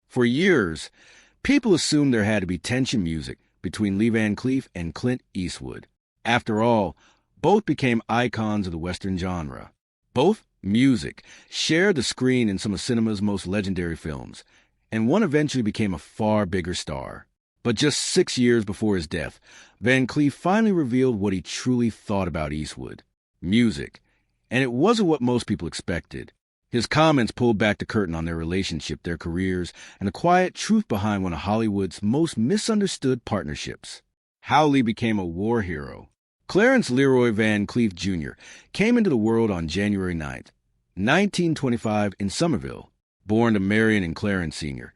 For years, people assumed there had to be tension music between Lee Van Cleef and Clint Eastwood. After all, both became icons of the Western genre. Both music shared the screen in some of cinema's most legendary films, and one eventually became a far bigger star. But just 6 years before his death, Van Cleef finally revealed what he truly thought about Eastwood: music. And it wasn't what most people expected. His comments pulled back the curtain on their relationship, their careers, and the quiet truth behind one of Hollywood's most misunderstood partnerships: how Lee became a war hero. Clarence Leroy Van Cleef Jr. came into the world on January 9, 1925, in Somerville. Born to Marion and Clarence Sr.,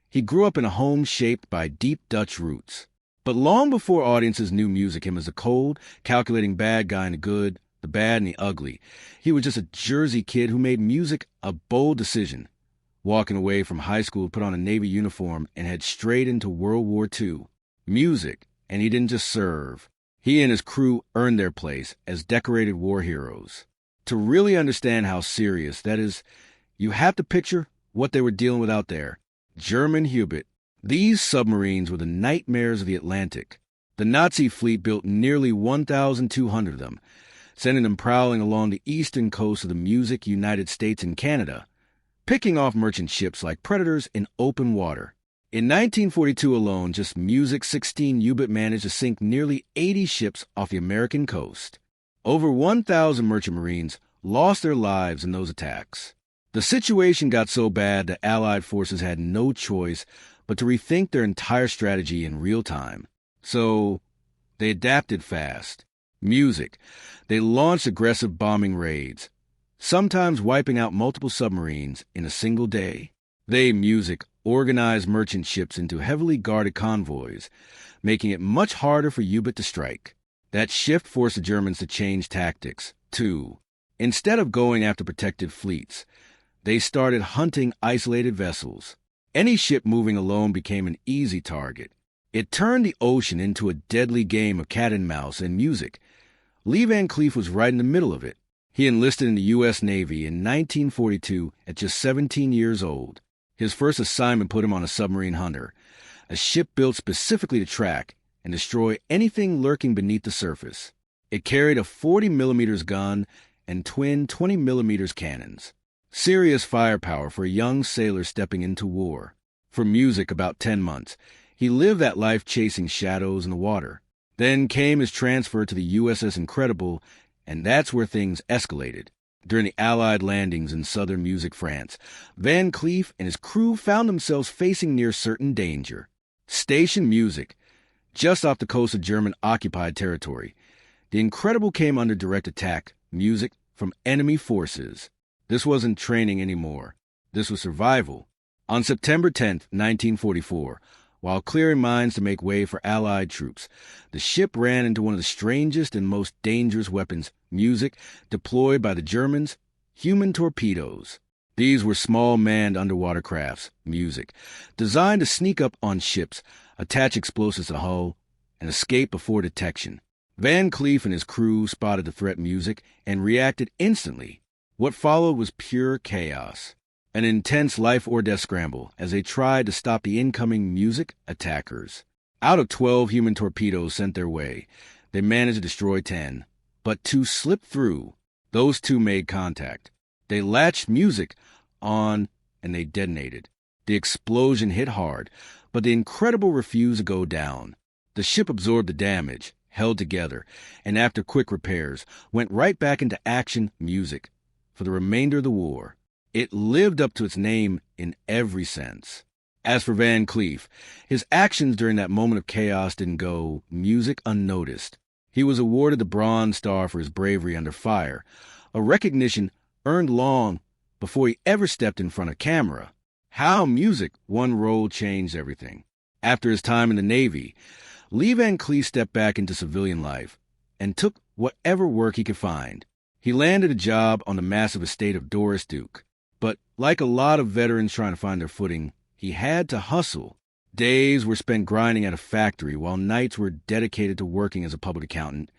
he grew up in a home shaped by deep Dutch roots. But long before audiences knew music him as a cold, calculating bad guy in the good, the bad, and the ugly, he was just a Jersey kid who made music a bold decision, walking away from high school to put on a Navy uniform and head straight into World War II. Music, and he didn't just serve. He and his crew earned their place as decorated war heroes. To really understand how serious that is, you have to picture what they were dealing with out there. German U-boat. These submarines were the nightmares of the Atlantic. The Nazi fleet built nearly 1,200 of them, sending them prowling along the eastern coast of the music United States and Canada, picking off merchant ships like predators in open water. In 1942 alone, just Music 16 U-boat managed to sink nearly 80 ships off the American coast. Over 1,000 merchant marines lost their lives in those attacks. The situation got so bad that Allied forces had no choice but to rethink their entire strategy in real time. So they adapted fast. Music. They launched aggressive bombing raids, sometimes wiping out multiple submarines in a single day. They, Music, organized merchant ships into heavily guarded convoys, making it much harder for U-boat to strike. That shift forced the Germans to change tactics, too. Instead of going after protected fleets, they started hunting isolated vessels. Any ship moving alone became an easy target. It turned the ocean into a deadly game of cat and mouse, and Music. Lee Van Cleef was right in the middle of it. He enlisted in the U.S. Navy in 1942 at just 17 years old. His first assignment put him on a submarine hunter, a ship built specifically to track and destroy anything lurking beneath the surface. It carried a 40mm gun and twin 20mm cannons. Serious firepower for a young sailor stepping into war. For Music, about 10 months, he lived that life chasing shadows in the water. Then came his transfer to the USS Incredible, and that's where things escalated. During the Allied landings in southern Music, France, Van Cleef and his crew found themselves facing near certain danger. Station Music, just off the coast of German-occupied territory. The Incredible came under direct attack, Music, from enemy forces. This wasn't training anymore. This was survival. On September 10, 1944, while clearing mines to make way for Allied troops, the ship ran into one of the strangest and most dangerous weapons, Music, deployed by the Germans: human torpedoes. These were small manned underwater crafts, Music, designed to sneak up on ships, attach explosives to the hull, and escape before detection. Van Cleef and his crew spotted the threat, Music, and reacted instantly. What followed was pure chaos. An intense life-or-death scramble as they tried to stop the incoming Music attackers. Out of 12 human torpedoes sent their way, they managed to destroy 10. But 2 slipped through. Those 2 made contact. They latched Music on, and they detonated. The explosion hit hard, but the Incredible refused to go down. The ship absorbed the damage, held together, and after quick repairs, went right back into action, Music, for the remainder of the war. It lived up to its name in every sense. As for Van Cleef, his actions during that moment of chaos didn't go, Music, unnoticed. He was awarded the Bronze Star for his bravery under fire, a recognition earned long before he ever stepped in front of camera. How Music, one role changed everything. After his time in the Navy, Lee Van Cleef stepped back into civilian life and took whatever work he could find. He landed a job on the massive estate of Doris Duke. But like a lot of veterans trying to find their footing, he had to hustle. Days were spent grinding at a factory while nights were dedicated to working as a public accountant.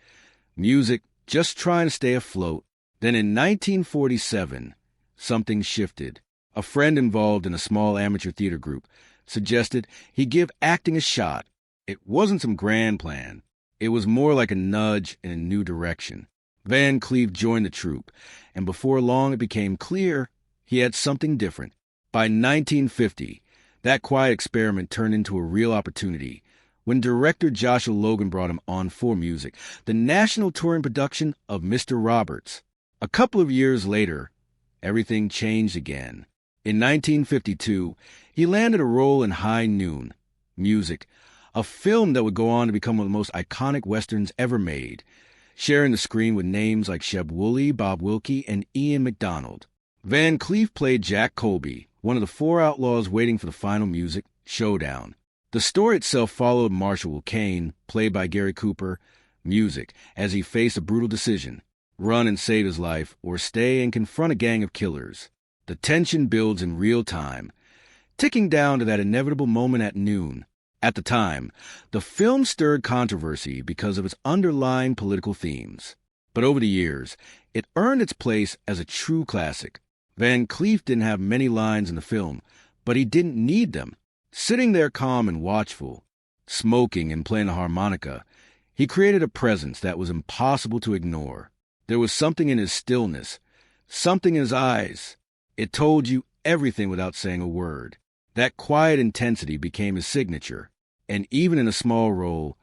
Music, just trying to stay afloat. Then in 1947, something shifted. A friend involved in a small amateur theater group suggested he give acting a shot. It wasn't some grand plan. It was more like a nudge in a new direction. Van Cleef joined the troupe, and before long it became clear he had something different. By 1950, that quiet experiment turned into a real opportunity when director Joshua Logan brought him on for music, the national touring production of Mr. Roberts. A couple of years later, everything changed again. In 1952, he landed a role in High Noon, Music, a film that would go on to become one of the most iconic westerns ever made, sharing the screen with names like Sheb Wooley, Bob Wilkie, and Ian MacDonald. Van Cleef played Jack Colby, one of the four outlaws waiting for the final music showdown. The story itself followed Marshall Kane, played by Gary Cooper, Music, as he faced a brutal decision: run and save his life, or stay and confront a gang of killers. The tension builds in real time, ticking down to that inevitable moment at noon. At the time, the film stirred controversy because of its underlying political themes. But over the years, it earned its place as a true classic. Van Cleef didn't have many lines in the film, but he didn't need them. Sitting there calm and watchful, smoking and playing a harmonica, he created a presence that was impossible to ignore. There was something in his stillness, something in his eyes. It told you everything without saying a word. That quiet intensity became his signature, and even in a small role,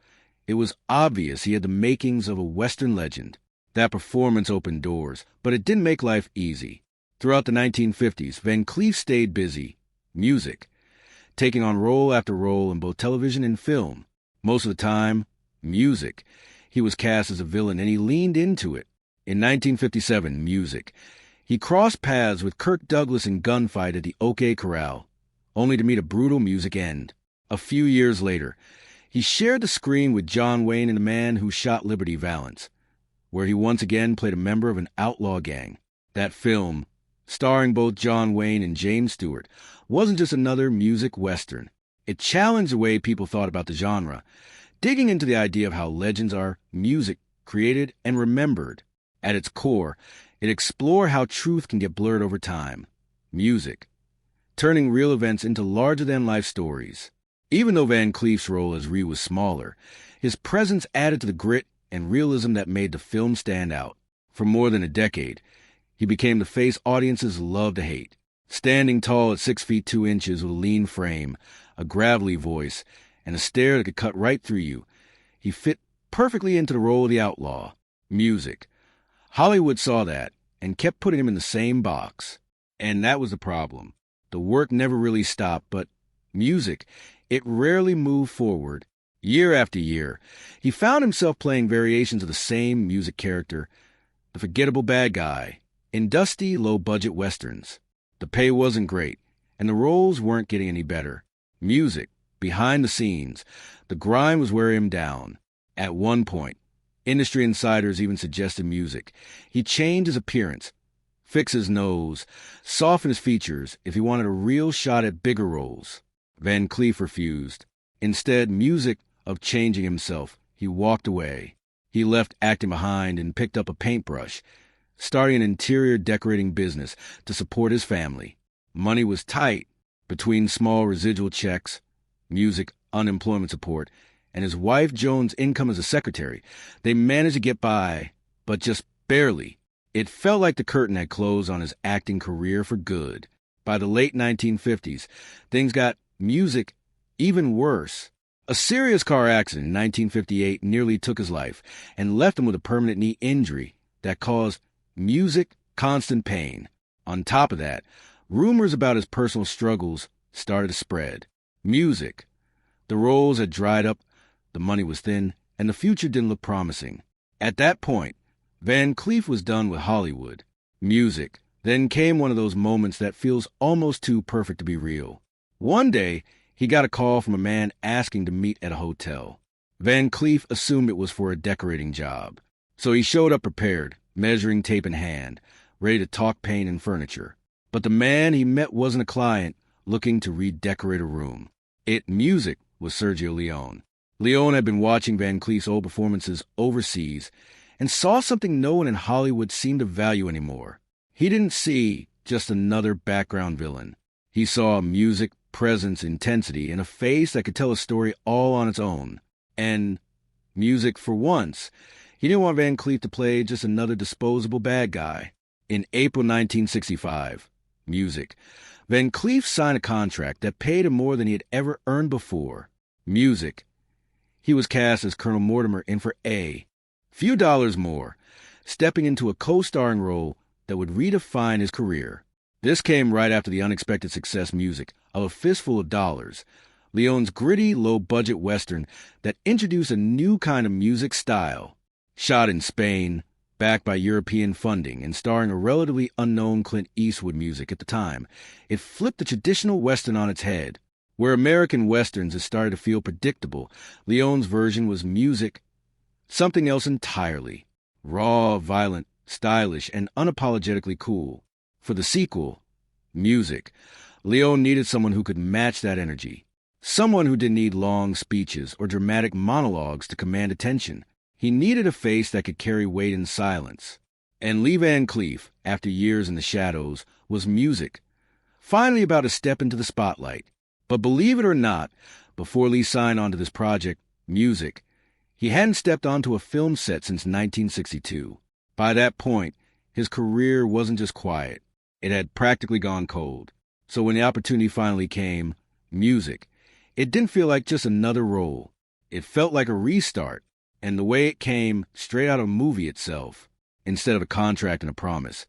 it was obvious he had the makings of a Western legend. That performance opened doors, but it didn't make life easy. Throughout the 1950s, Van Cleef stayed busy. Music, taking on role after role in both television and film. Most of the time, music. He was cast as a villain, and he leaned into it. In 1957, Music. He crossed paths with Kirk Douglas in Gunfight at the OK Corral, only to meet a brutal music end. A few years later, he shared the screen with John Wayne in The Man Who Shot Liberty Valance, where he once again played a member of an outlaw gang. That film, starring both John Wayne and James Stewart, wasn't just another music western. It challenged the way people thought about the genre, digging into the idea of how legends are music created and remembered. At its core, it explored how truth can get blurred over time. Music, turning real events into larger-than-life stories. Even though Van Cleef's role as Ree was smaller, his presence added to the grit and realism that made the film stand out. For more than a decade, he became the face audiences loved to hate. Standing tall at 6 feet 2 inches with a lean frame, a gravelly voice, and a stare that could cut right through you, he fit perfectly into the role of the outlaw. Music. Hollywood saw that and kept putting him in the same box. And that was the problem. The work never really stopped, but Music, it rarely moved forward. Year after year, he found himself playing variations of the same music character, the forgettable bad guy, in dusty, low-budget westerns. The pay wasn't great, and the roles weren't getting any better. Music, behind the scenes, the grind was wearing him down. At one point, industry insiders even suggested Music. He changed his appearance, fix his nose, soften his features if he wanted a real shot at bigger roles. Van Cleef refused. Instead, Music of changing himself, he walked away. He left acting behind and picked up a paintbrush, starting an interior decorating business to support his family. Money was tight between small residual checks, Music unemployment support, and his wife Joan's income as a secretary. They managed to get by, but just barely. It felt like the curtain had closed on his acting career for good. By the late 1950s, things got Music even worse. A serious car accident in 1958 nearly took his life and left him with a permanent knee injury that caused Music constant pain. On top of that, rumors about his personal struggles started to spread. Music. The roles had dried up, the money was thin, and the future didn't look promising. At that point, Van Cleef was done with Hollywood. Music. Then came one of those moments that feels almost too perfect to be real. One day, he got a call from a man asking to meet at a hotel. Van Cleef assumed it was for a decorating job. So he showed up prepared, measuring tape in hand, ready to talk paint and furniture. But the man he met wasn't a client looking to redecorate a room. Music was Sergio Leone. Leone had been watching Van Cleef's old performances overseas and saw something no one in Hollywood seemed to value anymore. He didn't see just another background villain. He saw music, presence, intensity, and a face that could tell a story all on its own. And music for once. He didn't want Van Cleef to play just another disposable bad guy. In April 1965, music. Van Cleef signed a contract that paid him more than he had ever earned before. Music. He was cast as Colonel Mortimer in for A. Few dollars more, stepping into a co-starring role that would redefine his career. This came right after the unexpected success music of A Fistful of Dollars, Leone's gritty, low-budget Western that introduced a new kind of music style. Shot in Spain, backed by European funding, and starring a relatively unknown Clint Eastwood music at the time, it flipped the traditional Western on its head. Where American Westerns had started to feel predictable, Leone's version was music, something else entirely. Raw, violent, stylish, and unapologetically cool. For the sequel, music, Leone needed someone who could match that energy. Someone who didn't need long speeches or dramatic monologues to command attention. He needed a face that could carry weight in silence. And Lee Van Cleef, after years in the shadows, was music. Finally about to step into the spotlight. But believe it or not, before Lee signed on to this project, music, he hadn't stepped onto a film set since 1962. By that point, his career wasn't just quiet. It had practically gone cold. So when the opportunity finally came, music, it didn't feel like just another role. It felt like a restart. And the way it came, straight out of a movie itself, instead of a contract and a promise.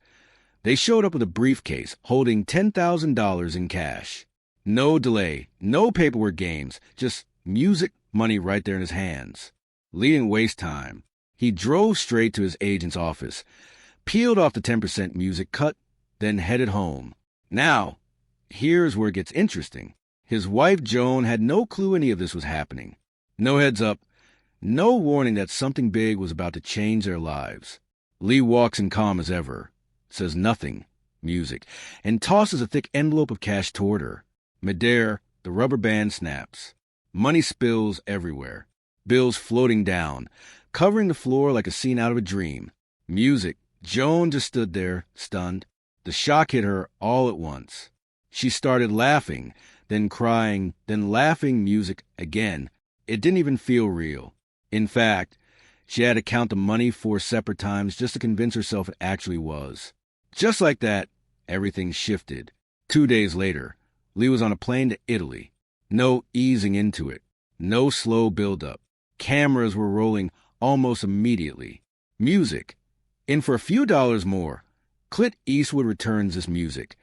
They showed up with a briefcase holding $10,000 in cash. No delay, no paperwork games, just music money right there in his hands. Lee didn't waste time. He drove straight to his agent's office, peeled off the 10% music cut, then headed home. Now, here's where it gets interesting. His wife, Joan, had no clue any of this was happening. No heads up, no warning that something big was about to change their lives. Lee walks in calm as ever, says nothing, music, and tosses a thick envelope of cash toward her. Midair, the rubber band snaps. Money spills everywhere. Bills floating down, covering the floor like a scene out of a dream. Music. Joan just stood there, stunned. The shock hit her all at once. She started laughing, then crying, then laughing music again. It didn't even feel real. In fact, she had to count the money 4 separate times just to convince herself it actually was. Just like that, everything shifted. 2 days later, Lee was on a plane to Italy. No easing into it. No slow build-up. Cameras were rolling almost immediately. Music. In for a few dollars more, Clint Eastwood returns this music.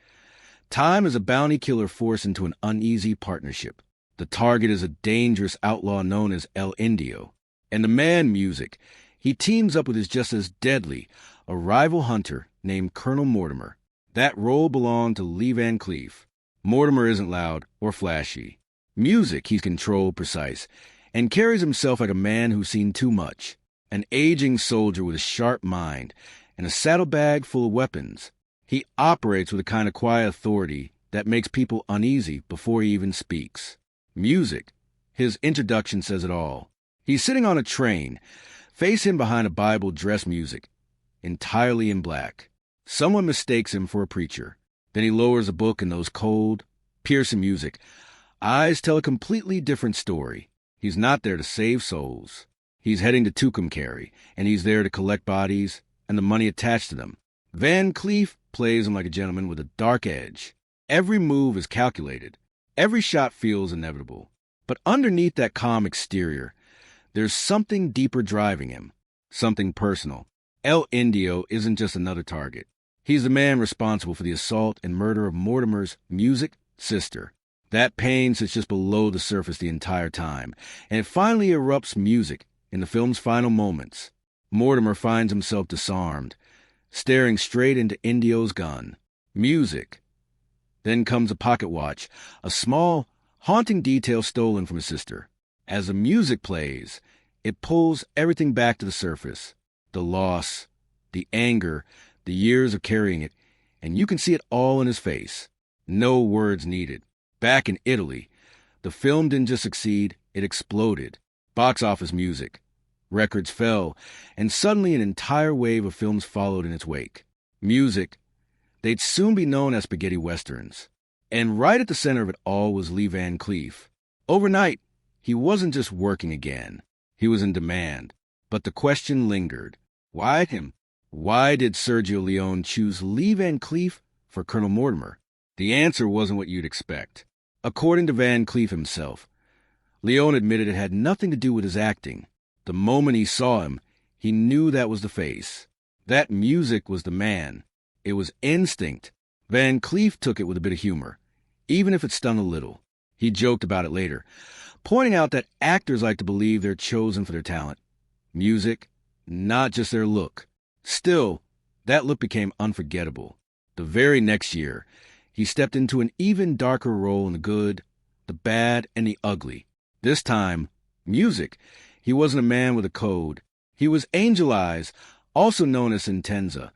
Time is a bounty killer forced into an uneasy partnership. The target is a dangerous outlaw known as El Indio. And the man, music, he teams up with his just as deadly, a rival hunter named Colonel Mortimer. That role belonged to Lee Van Cleef. Mortimer isn't loud or flashy. Music, he's controlled, precise, and carries himself like a man who's seen too much. An aging soldier with a sharp mind and a saddlebag full of weapons. He operates with a kind of quiet authority that makes people uneasy before he even speaks. Music. His introduction says it all. He's sitting on a train. Face him behind a Bible dress music, entirely in black. Someone mistakes him for a preacher. Then he lowers a book in those cold, piercing music. Eyes tell a completely different story. He's not there to save souls. He's heading to Tucumcari, and he's there to collect bodies and the money attached to them. Van Cleef plays him like a gentleman with a dark edge. Every move is calculated. Every shot feels inevitable. But underneath that calm exterior, there's something deeper driving him, something personal. El Indio isn't just another target. He's the man responsible for the assault and murder of Mortimer's music sister. That pain sits just below the surface the entire time, and it finally erupts music in the film's final moments. Mortimer finds himself disarmed, staring straight into Indio's gun. Music. Then comes a pocket watch, a small, haunting detail stolen from his sister. As the music plays, it pulls everything back to the surface. The loss, the anger, the years of carrying it, and you can see it all in his face. No words needed. Back in Italy, the film didn't just succeed, it exploded. Box office music. Records fell, and suddenly an entire wave of films followed in its wake. Music. They'd soon be known as spaghetti westerns. And right at the center of it all was Lee Van Cleef. Overnight, he wasn't just working again. He was in demand. But the question lingered. Why him? Why did Sergio Leone choose Lee Van Cleef for Colonel Mortimer? The answer wasn't what you'd expect. According to Van Cleef himself, Leone admitted it had nothing to do with his acting. The moment he saw him, he knew that was the face. That music was the man. It was instinct. Van Cleef took it with a bit of humor, even if it stung a little. He joked about it later, pointing out that actors like to believe they're chosen for their talent. Music, not just their look. Still, that look became unforgettable. The very next year, he stepped into an even darker role in the good, the bad, and the ugly. This time, music. He wasn't a man with a code. He was Angel Eyes, also known as Intenza,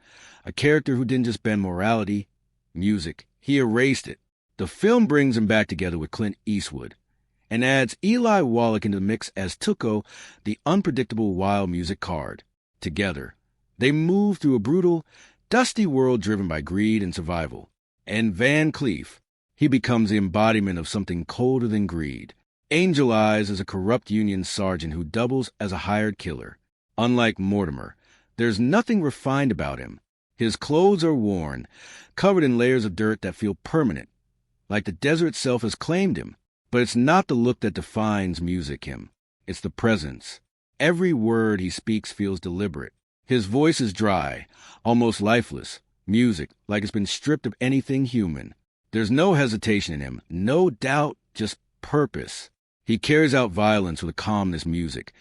a character who didn't just bend morality, music. He erased it. The film brings him back together with Clint Eastwood and adds Eli Wallach into the mix as Tuco, the unpredictable wild music card. Together, they move through a brutal, dusty world driven by greed and survival. And Van Cleef, he becomes the embodiment of something colder than greed. Angel Eyes is a corrupt Union sergeant who doubles as a hired killer. Unlike Mortimer, there's nothing refined about him. His clothes are worn, covered in layers of dirt that feel permanent, like the desert itself has claimed him. But it's not the look that defines music him. It's the presence. Every word he speaks feels deliberate. His voice is dry, almost lifeless. Music, like it's been stripped of anything human. There's no hesitation in him, no doubt, just purpose. He carries out violence with a calmness music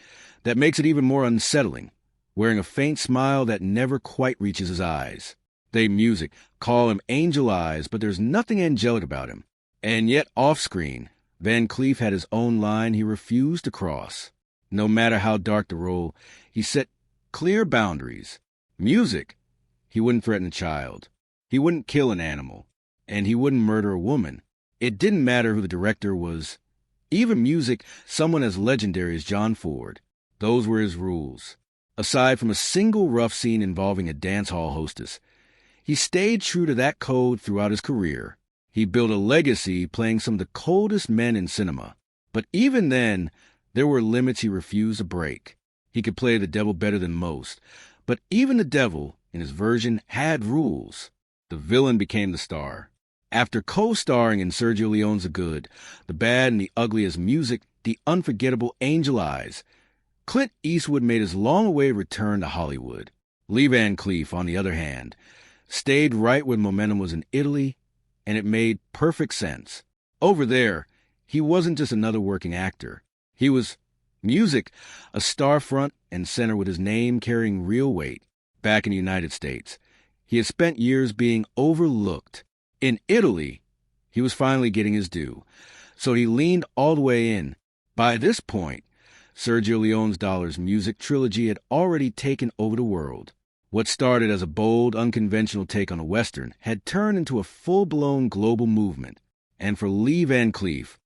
that makes it even more unsettling, wearing a faint smile that never quite reaches his eyes. They music, call him Angel Eyes, but there's nothing angelic about him. And yet off-screen, Van Cleef had his own line he refused to cross. No matter how dark the role, he set clear boundaries. Music, he wouldn't threaten a child. He wouldn't kill an animal. And he wouldn't murder a woman. It didn't matter who the director was. Even music, someone as legendary as John Ford. Those were his rules. Aside from a single rough scene involving a dance hall hostess, he stayed true to that code throughout his career. He built a legacy playing some of the coldest men in cinema. But even then, there were limits he refused to break. He could play the devil better than most. But even the devil, in his version, had rules. The villain became the star. After co-starring in Sergio Leone's The Good, The Bad, and the Ugly as music, the unforgettable Angel Eyes, Clint Eastwood made his long-awaited return to Hollywood. Lee Van Cleef, on the other hand, stayed right when momentum was in Italy, and it made perfect sense. Over there, he wasn't just another working actor. He was music, a star front and center with his name carrying real weight. Back in the United States, he had spent years being overlooked. In Italy, he was finally getting his due, so he leaned all the way in. By this point, Sergio Leone's Dollars music trilogy had already taken over the world. What started as a bold, unconventional take on a Western had turned into a full-blown global movement. And for Lee Van Cleef,